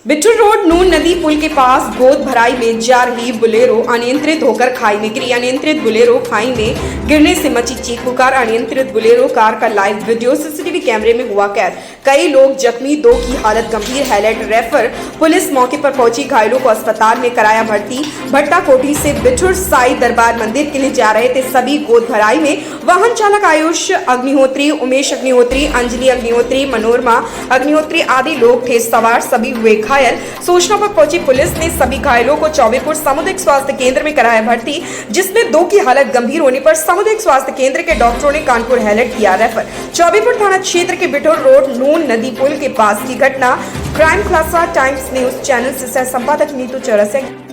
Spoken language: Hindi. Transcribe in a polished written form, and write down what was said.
बिट्टू रोड नून नदी पुल के पास गोद भराई में जा रही बुलेरो अनियंत्रित होकर खाई में गिरी। अनियंत्रित बुलेरो खाई में गिरने से मची चीख पुकार। अनियंत्रित बुलेरो कार का लाइव वीडियो सीसीटीवी कैमरे में हुआ कैद। कई लोग जख्मी, 2 की हालत गंभीर, हाईलाइट रेफर। पुलिस मौके पर पहुंची, घायलों को अस्पताल में कराया भर्ती। भट्टा कोठी से बिठूर साई दरबार मंदिर के लिए जा रहे थे सभी गोद भराई में। वाहन चालक आयुष अग्निहोत्री, उमेश अग्निहोत्री, अंजलि अग्निहोत्री, मनोरमा अग्निहोत्री आदि लोग थे सवार। सभी हुए घायल। सूचना पर पहुंची पुलिस ने सभी घायलों को चौबेपुर सामुदायिक स्वास्थ्य केंद्र में कराया भर्ती, जिसमें 2 की हालत गंभीर होने पर सामुदायिक स्वास्थ्य केंद्र के डॉक्टरों ने कानपुर हाईलाइट किया रेफर। चौबेपुर थाना क्षेत्र के बिठूर रोड नून नदी पुल के पास की घटना। Crime class times news channel से सह संपादक नीतू चौरसिया।